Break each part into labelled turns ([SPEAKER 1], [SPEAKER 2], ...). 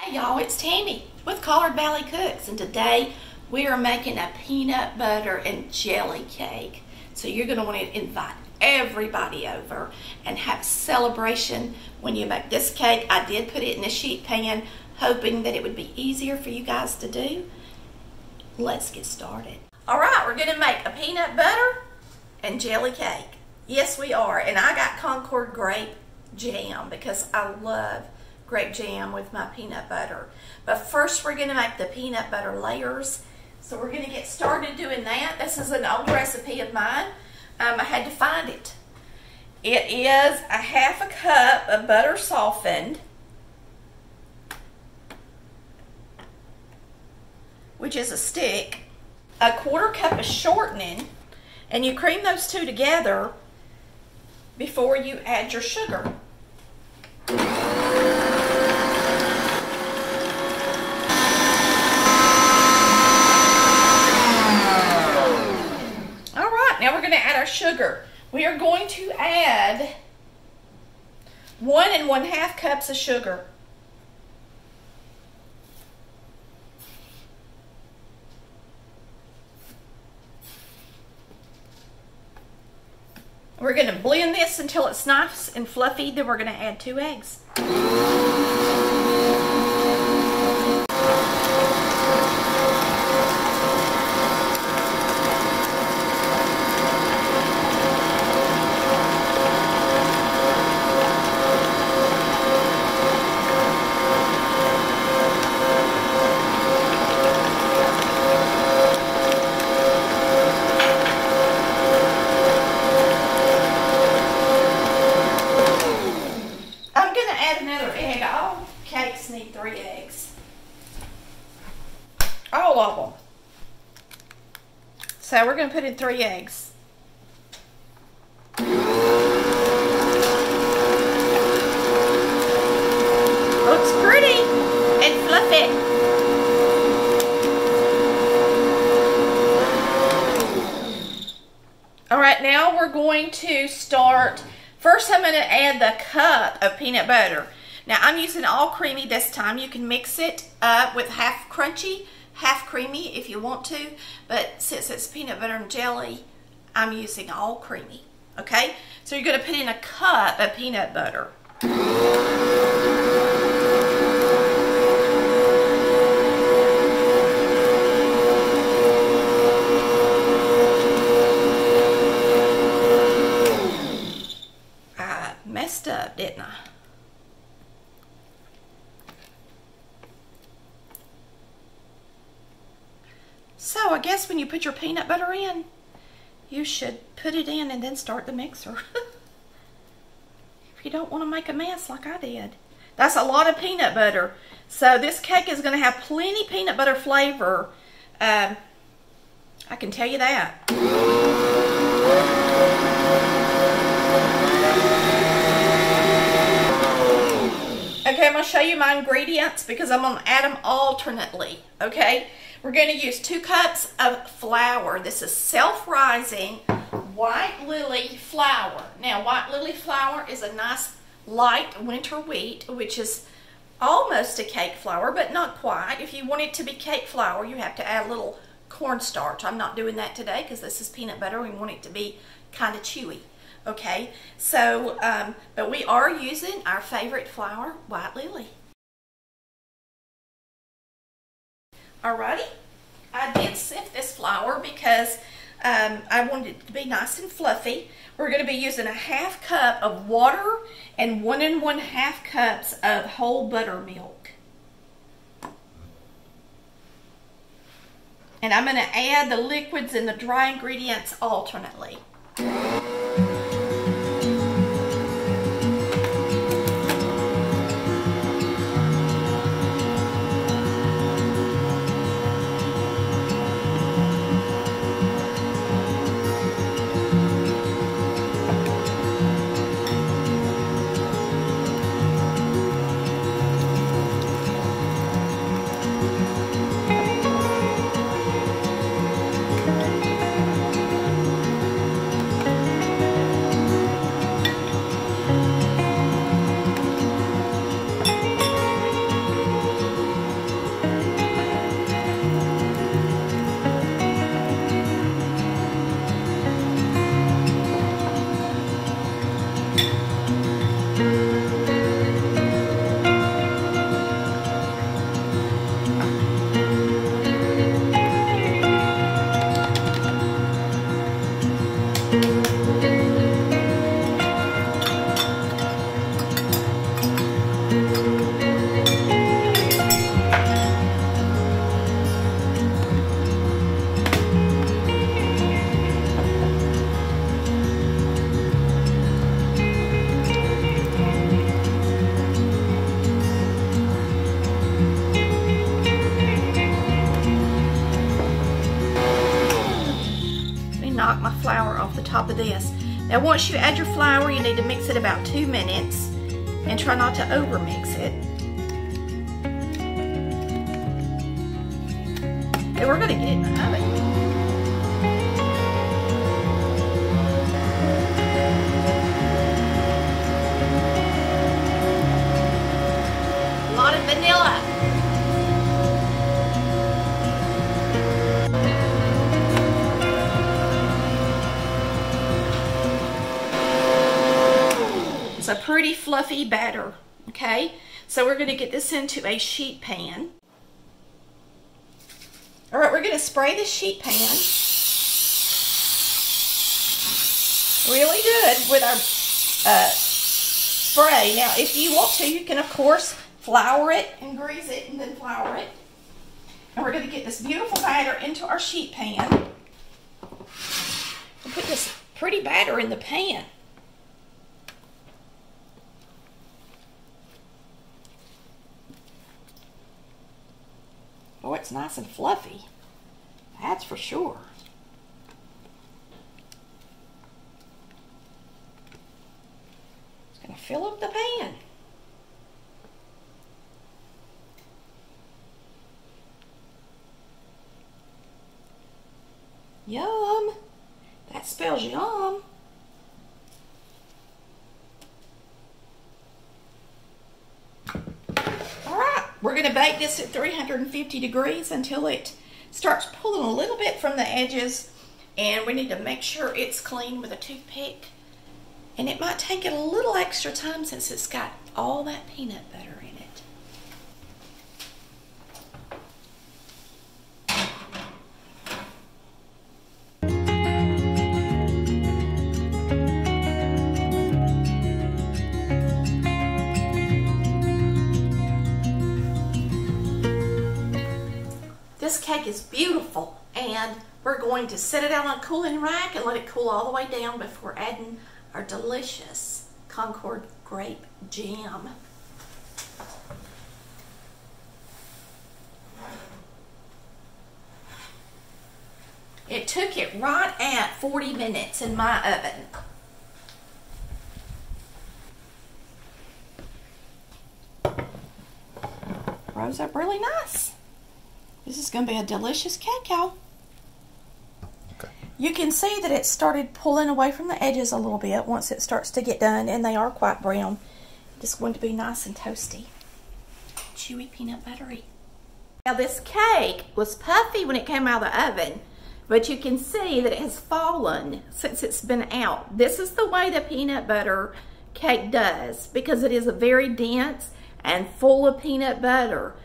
[SPEAKER 1] Hey y'all, it's Tammy with Collard Valley Cooks, and today we are making a peanut butter and jelly cake. So you're going to want to invite everybody over and have a celebration when you make this cake. I did put it in a sheet pan, hoping that it would be easier for you guys to do. Let's get started. All right, we're going to make a peanut butter and jelly cake. Yes, we are. And I got Concord grape jam because I love grape jam with my peanut butter. But first we're going to make the peanut butter layers. So we're going to get started doing that. This is an old recipe of mine. I had to find it. It is a half a cup of butter softened, which is a stick, a quarter cup of shortening, and you cream those two together before you add your sugar. Now we're going to add our sugar. We are going to add 1 1/2 cups of sugar. We're going to blend this until it's nice and fluffy. Then we're going to add 2 eggs. Need 3 eggs. All of them. So we're going to put in 3 eggs. Looks pretty and fluffy. All right, now we're going to start. First, I'm going to add the cup of peanut butter. Now I'm using all creamy this time. You can mix it up with half crunchy, half creamy if you want to, but since it's peanut butter and jelly, I'm using all creamy, okay? So you're going to put in a cup of peanut butter. I messed up, didn't I? So I guess when you put your peanut butter in, you should put it in and then start the mixer. If you don't want to make a mess like I did. That's a lot of peanut butter. So this cake is going to have plenty peanut butter flavor. I can tell you that. Okay, I'm going to show you my ingredients because I'm going to add them alternately, okay? We're going to use 2 cups of flour. This is self-rising white lily flour. Now, white lily flour is a nice light winter wheat, which is almost a cake flour, but not quite. If you want it to be cake flour, you have to add a little cornstarch. I'm not doing that today because this is peanut butter. We want it to be kind of chewy. Okay, so, but we are using our favorite flour, white lily. Alrighty, I did sift this flour because I wanted it to be nice and fluffy. We're going to be using a half cup of water and 1 1/2 cups of whole buttermilk. And I'm going to add the liquids and the dry ingredients alternately. top of this. Now once you add your flour, you need to mix it about 2 minutes and try not to over mix it. And we're gonna get it in the oven. A lot of vanilla. It's a pretty fluffy batter, okay? So we're gonna get this into a sheet pan. All right, we're gonna spray the sheet pan really good with our spray. Now, if you want to, you can, of course, flour it and grease it and then flour it. And we're gonna get this beautiful batter into our sheet pan. And put this pretty batter in the pan. Oh, it's nice and fluffy. That's for sure. It's gonna fill up the pan. Yum. That spells yum. We're going to bake this at 350 degrees until it starts pulling a little bit from the edges, and we need to make sure it's clean with a toothpick. And it might take it a little extra time since it's got all that peanut butter in it. This cake is beautiful, and we're going to set it out on a cooling rack and let it cool all the way down before adding our delicious Concord grape jam. It took it right at 40 minutes in my oven. Rose up really nice. This is going to be a delicious cake, y'all. Okay. You can see that it started pulling away from the edges a little bit once it starts to get done, and they are quite brown. It's going to be nice and toasty. Chewy peanut buttery. Now this cake was puffy when it came out of the oven, but you can see that it has fallen since it's been out. This is the way the peanut butter cake does, because it is very dense and full of peanut butter.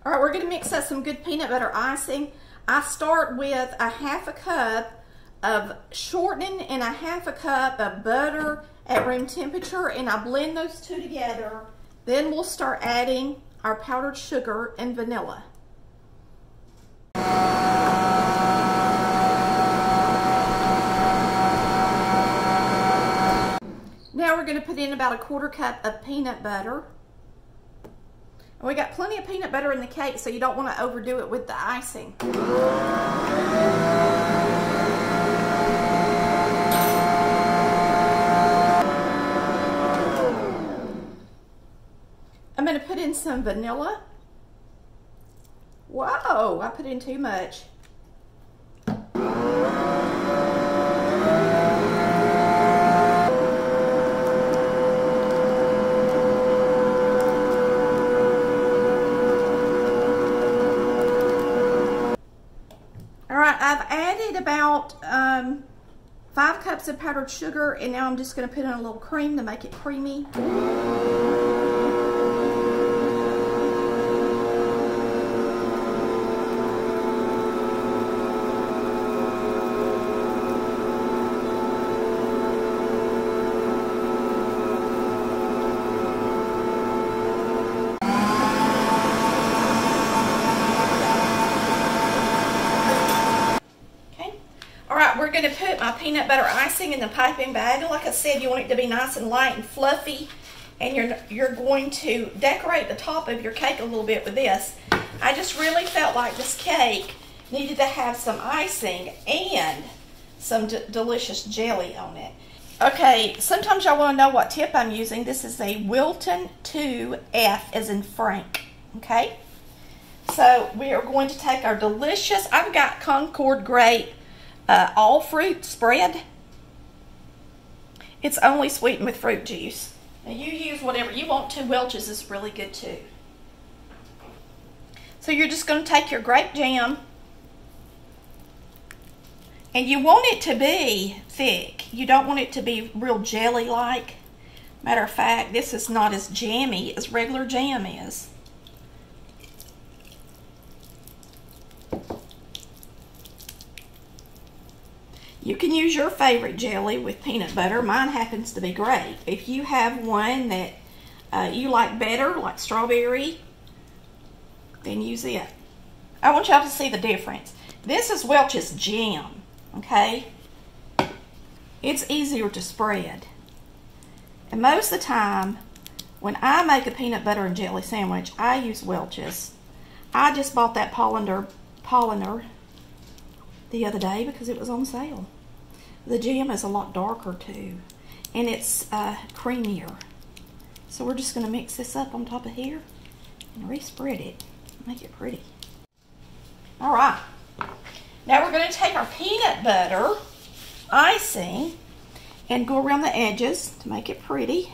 [SPEAKER 1] All right, we're going to mix up some good peanut butter icing. I start with a 1/2 cup of shortening and a 1/2 cup of butter at room temperature, and I blend those two together. Then we'll start adding our powdered sugar and vanilla. Now we're going to put in about a 1/4 cup of peanut butter. We got plenty of peanut butter in the cake, so you don't want to overdo it with the icing. I'm going to put in some vanilla. Whoa, I put in too much. I've added about 5 cups of powdered sugar, and now I'm just going to put in a little cream to make it creamy. We're going to put my peanut butter icing in the piping bag. Like I said, you want it to be nice and light and fluffy, and you're going to decorate the top of your cake a little bit with this. I just really felt like this cake needed to have some icing and some delicious jelly on it. Okay, sometimes y'all want to know what tip I'm using. This is a Wilton 2F as in Frank, okay? So we are going to take our delicious, I've got Concord Grape all fruit spread. It's only sweetened with fruit juice. Now you use whatever you want to. Welch's is really good too. So you're just going to take your grape jam, and you want it to be thick. You don't want it to be real jelly-like. Matter of fact, this is not as jammy as regular jam is. You can use your favorite jelly with peanut butter. Mine happens to be grape. If you have one that you like better, like strawberry, then use it. I want y'all to see the difference. This is Welch's jam. Okay, it's easier to spread, and most of the time when I make a peanut butter and jelly sandwich, I use Welch's. I just bought that Polliner the other day because it was on sale. The jam is a lot darker too, and it's creamier. So we're just going to mix this up on top of here and re-spread it, make it pretty. All right. Now we're going to take our peanut butter icing and go around the edges to make it pretty.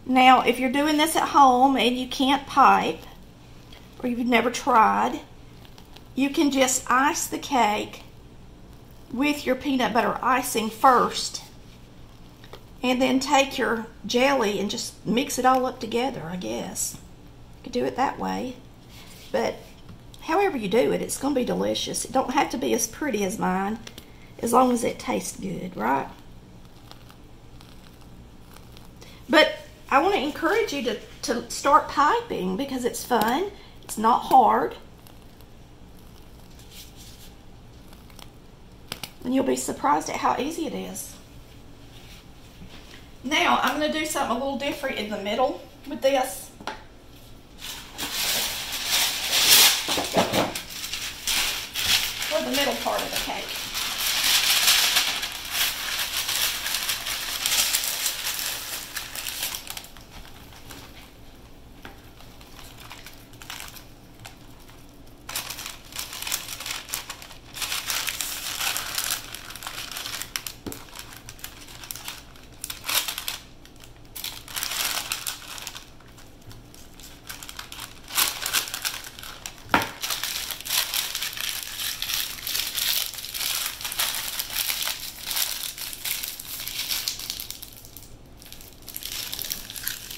[SPEAKER 1] Now, if you're doing this at home and you can't pipe, or you've never tried, you can just ice the cake with your peanut butter icing first, and then take your jelly and just mix it all up together, I guess. You could do it that way, but however you do it, it's going to be delicious. It don't have to be as pretty as mine, as long as it tastes good, right? But I want to encourage you to start piping because it's fun. It's not hard. And you'll be surprised at how easy it is. Now, I'm going to do something a little different in the middle with this. For the middle part of the cake.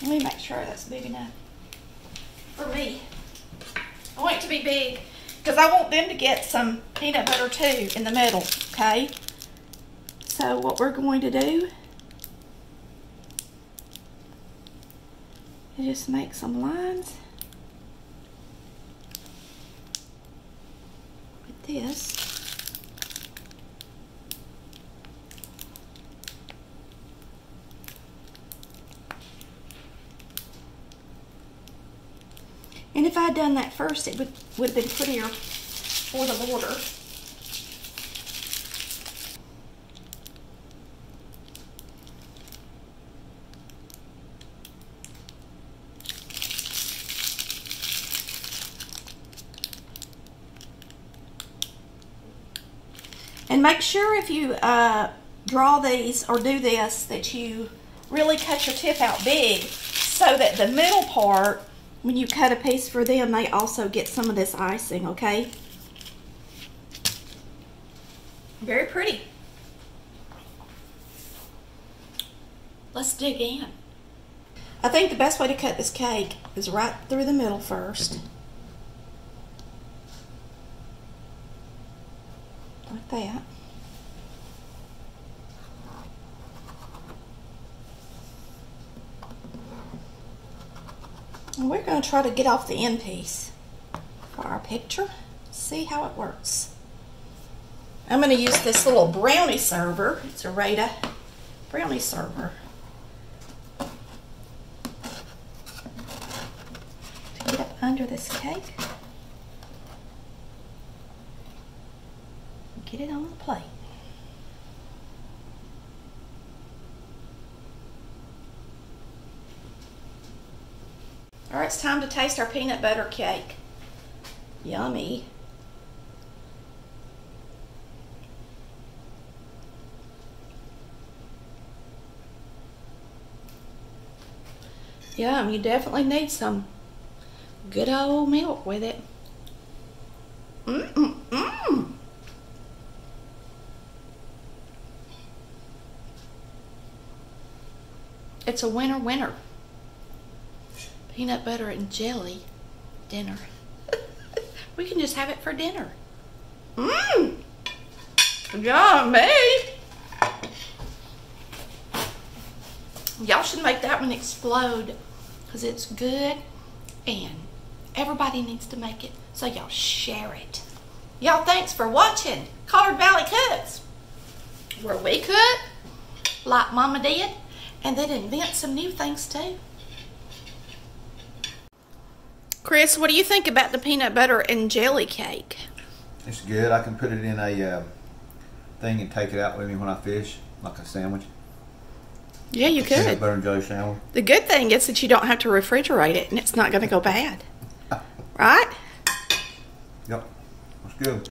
[SPEAKER 1] Let me make sure that's big enough for me. I want it to be big because I want them to get some peanut butter too in the middle, okay? So what we're going to do is just make some lines with this. And if I had done that first, it would have been prettier for the border. And make sure if you draw these or do this that you really cut your tip out big so that the middle part, when you cut a piece for them, they also get some of this icing, okay? Very pretty. Let's dig in. I think the best way to cut this cake is right through the middle first. Like that. And we're going to try to get off the end piece for our picture. See how it works. I'm going to use this little brownie server. It's a Rita brownie server. To get up under this cake. Get it on the plate. All right, it's time to taste our peanut butter cake. Yummy. Yum, you definitely need some good old milk with it. Mmm. It's a winner. Peanut butter and jelly dinner. We can just have it for dinner. Mmm. Yummy. Y'all should make that one explode because it's good and everybody needs to make it. So y'all share it. Y'all, thanks for watching Collard Valley Cooks, where we cook like Mama did and then invent some new things too. Chris, what do you think about the peanut butter and jelly cake?
[SPEAKER 2] It's good. I can put it in a thing and take it out with me when I fish, like a sandwich.
[SPEAKER 1] Yeah, you could.
[SPEAKER 2] Peanut butter and jelly sandwich.
[SPEAKER 1] The good thing is that you don't have to refrigerate it and it's not going to go bad. Right?
[SPEAKER 2] Yep. That's good.